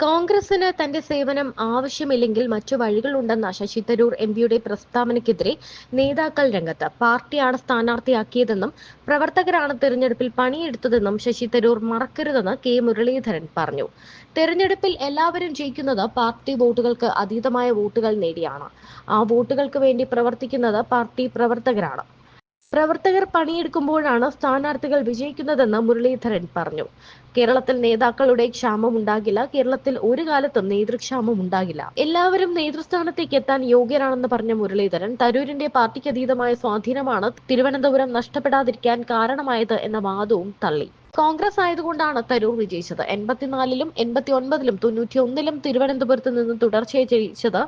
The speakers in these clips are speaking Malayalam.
കോൺഗ്രസിന് തന്റെ സേവനം ആവശ്യമില്ലെങ്കിൽ മറ്റു വഴികളുണ്ടെന്ന ശശി തരൂർ എംപിയുടെ പ്രസ്താവനയ്ക്കെതിരെ നേതാക്കൾ രംഗത്ത്. പാർട്ടിയാണ് സ്ഥാനാർത്ഥിയാക്കിയതെന്നും പ്രവർത്തകരാണ് തെരഞ്ഞെടുപ്പിൽ പണിയെടുത്തതെന്നും ശശി തരൂർ മറക്കരുതെന്ന് കെ മുരളീധരൻ പറഞ്ഞു. തെരഞ്ഞെടുപ്പിൽ എല്ലാവരും ജയിക്കുന്നത് പാർട്ടി വോട്ടുകൾക്ക് അതീതമായ വോട്ടുകൾ നേടിയാണ്. ആ വോട്ടുകൾക്ക് വേണ്ടി പ്രവർത്തിക്കുന്നത് പാർട്ടി പ്രവർത്തകരാണ്. പ്രവർത്തകർ പണിയെടുക്കുമ്പോഴാണ് സ്ഥാനാർത്ഥികൾ വിജയിക്കുന്നതെന്ന് മുരളീധരൻ പറഞ്ഞു. കേരളത്തിൽ നേതാക്കളുടെ ക്ഷാമം ഉണ്ടാകില്ല. കേരളത്തിൽ ഒരു കാലത്തും നേതൃക്ഷാമം ഉണ്ടാകില്ല. എല്ലാവരും നേതൃസ്ഥാനത്തേക്ക് എത്താൻ യോഗ്യരാണെന്ന് പറഞ്ഞ മുരളീധരൻ തരൂരിന്റെ പാർട്ടിക്കതീതമായ സ്വാധീനമാണ് തിരുവനന്തപുരം നഷ്ടപ്പെടാതിരിക്കാൻ കാരണമായത് എന്ന വാദവും തള്ളി. കോൺഗ്രസ് ആയതുകൊണ്ടാണ് തരൂർ വിജയിച്ചത്. 84-ലും 89-ലും 91-ലും തിരുവനന്തപുരത്ത് നിന്ന് തുടർച്ചയായി ജയിച്ചത്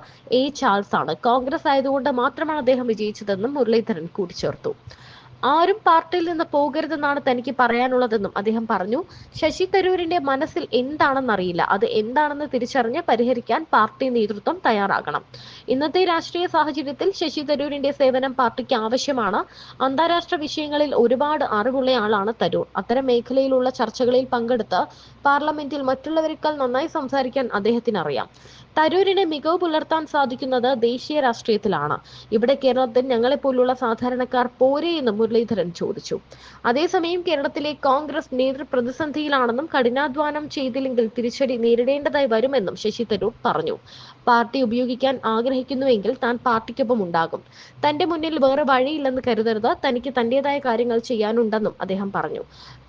ചാൾസ് ആണ്. കോൺഗ്രസ് ആയതുകൊണ്ട് മാത്രമാണ് അദ്ദേഹം വിജയിച്ചതെന്നും മുരളീധരൻ കൂട്ടിച്ചേർത്തു. ആരും പാർട്ടിയിൽ നിന്ന് പോകരുതെന്നാണ് തനിക്ക് പറയാനുള്ളതെന്നും അദ്ദേഹം പറഞ്ഞു. ശശി തരൂരിന്റെ മനസ്സിൽ എന്താണെന്നറിയില്ല. അത് എന്താണെന്ന് തിരിച്ചറിഞ്ഞ് പരിഹരിക്കാൻ പാർട്ടി നേതൃത്വം തയ്യാറാകണം. ഇന്നത്തെ രാഷ്ട്രീയ സാഹചര്യത്തിൽ ശശി തരൂരിന്റെ സേവനം പാർട്ടിക്ക് ആവശ്യമാണ്. അന്താരാഷ്ട്ര വിഷയങ്ങളിൽ ഒരുപാട് അറിവുള്ളയാളാണ് തരൂർ. അത്തരം മേഖലയിലുള്ള ചർച്ചകളിൽ പങ്കെടുത്ത് പാർലമെന്റിൽ മറ്റുള്ളവരെക്കാൾ നന്നായി സംസാരിക്കാൻ അദ്ദേഹത്തിന് അറിയാം. തരൂരിന് മികവ് പുലർത്താൻ സാധിക്കുന്നത് ദേശീയ രാഷ്ട്രീയത്തിലാണ്. ഇവിടെ കേരളത്തിൽ ഞങ്ങളെപ്പോലുള്ള സാധാരണക്കാർ പോരെ എന്നും മുരളീധരൻ ചോദിച്ചു. അതേസമയം കേരളത്തിലെ കോൺഗ്രസ് നേതൃപ്രതിസന്ധിയിലാണെന്നും കഠിനാധ്വാനം ചെയ്തില്ലെങ്കിൽ തിരിച്ചടി നേരിടേണ്ടതായി വരുമെന്നും ശശി തരൂർ പറഞ്ഞു. പാർട്ടി ഉപയോഗിക്കാൻ ആഗ്രഹിക്കുന്നുവെങ്കിൽ താൻ പാർട്ടിക്കൊപ്പം ഉണ്ടാകും. തന്റെ മുന്നിൽ വേറെ വഴിയില്ലെന്ന് കരുതരുത്. തനിക്ക് തന്റേതായ കാര്യങ്ങൾ ചെയ്യാനുണ്ടെന്നും അദ്ദേഹം പറഞ്ഞു.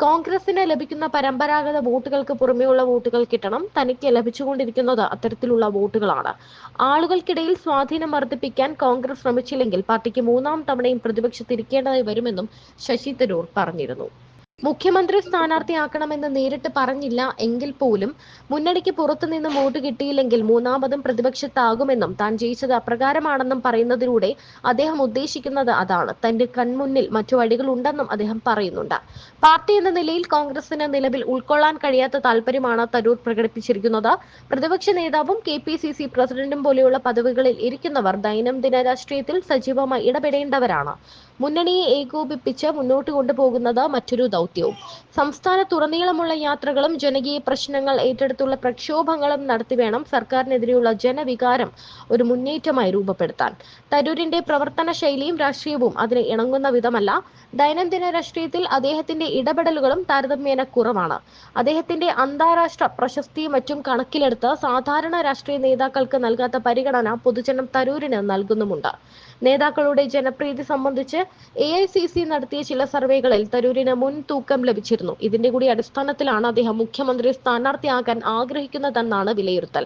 കോൺഗ്രസിന് ലഭിക്കുന്ന പരമ്പരാഗത വോട്ടുകൾക്ക് പുറമെയുള്ള വോട്ടുകൾ കിട്ടണം. തനിക്ക് ലഭിച്ചുകൊണ്ടിരിക്കുന്നത് അത്തരത്തിലുള്ള വോട്ടുകളാണ്. ആളുകൾക്കിടയിൽ സ്വാധീനം വർദ്ധിപ്പിക്കാൻ കോൺഗ്രസ് ശ്രമിച്ചില്ലെങ്കിൽ പാർട്ടിക്ക് മൂന്നാം തവണയും പ്രതിപക്ഷത്തിരിക്കേണ്ടതായി വരുമെന്നും ശശി തരൂർ പറഞ്ഞിരുന്നു. മുഖ്യമന്ത്രി സ്ഥാനാർത്ഥിയാക്കണമെന്ന് നേരിട്ട് പറഞ്ഞില്ല എങ്കിൽ പോലും മുന്നണിക്ക് പുറത്തുനിന്ന് വോട്ട് കിട്ടിയില്ലെങ്കിൽ മൂന്നാമതും പ്രതിപക്ഷത്താകുമെന്നും താൻ ജയിച്ചത് അപ്രകാരമാണെന്നും പറയുന്നതിലൂടെ അദ്ദേഹം ഉദ്ദേശിക്കുന്നത് അതാണ്. തന്റെ കൺമുന്നിൽ മറ്റു വഴികളുണ്ടെന്നും അദ്ദേഹം പറയുന്നുണ്ട്. പാർട്ടി എന്ന നിലയിൽ കോൺഗ്രസിന് നിലവിൽ ഉൾക്കൊള്ളാൻ കഴിയാത്ത താല്പര്യമാണ് തരൂർ പ്രകടിപ്പിച്ചിരിക്കുന്നത്. പ്രതിപക്ഷ നേതാവും KPCC പ്രസിഡന്റും പോലെയുള്ള പദവികളിൽ ഇരിക്കുന്നവർ ദൈനംദിന രാഷ്ട്രീയത്തിൽ സജീവമായി ഇടപെടേണ്ടവരാണ്. മുന്നണിയെ ഏകോപിപ്പിച്ച് മുന്നോട്ട് കൊണ്ടുപോകുന്നത് മറ്റൊരു ദൗത്യവും. സംസ്ഥാനത്തുടനീളമുള്ള യാത്രകളും ജനകീയ പ്രശ്നങ്ങൾ ഏറ്റെടുത്തുള്ള പ്രക്ഷോഭങ്ങളും നടത്തി വേണം സർക്കാരിനെതിരെയുള്ള ജനവികാരം ഒരു മുന്നേറ്റമായി രൂപപ്പെടുത്താൻ. തരൂരിന്റെ പ്രവർത്തന ശൈലിയും രാഷ്ട്രീയവും അതിന് ഇണങ്ങുന്ന വിധമല്ല. ദൈനംദിന രാഷ്ട്രീയത്തിൽ അദ്ദേഹത്തിന്റെ ഇടപെടലുകളും താരതമ്യേന കുറവാണ്. അദ്ദേഹത്തിന്റെ അന്താരാഷ്ട്ര പ്രശസ്തിയും മറ്റും കണക്കിലെടുത്ത് സാധാരണ രാഷ്ട്രീയ നേതാക്കൾക്ക് നൽകാത്ത പരിഗണന പൊതുജനം തരൂരിന് നൽകുന്നുമുണ്ട്. നേതാക്കളുടെ ജനപ്രീതി സംബന്ധിച്ച് AICC നടത്തിയ ചില സർവേകളിൽ തരൂരിന് മുൻതൂക്കം ലഭിച്ചിരുന്നു. ഇതിന്റെ കൂടി അടിസ്ഥാനത്തിലാണ് അദ്ദേഹം മുഖ്യമന്ത്രി സ്ഥാനാർത്ഥിയാകാൻ ആഗ്രഹിക്കുന്നതെന്നാണ് വിലയിരുത്തൽ.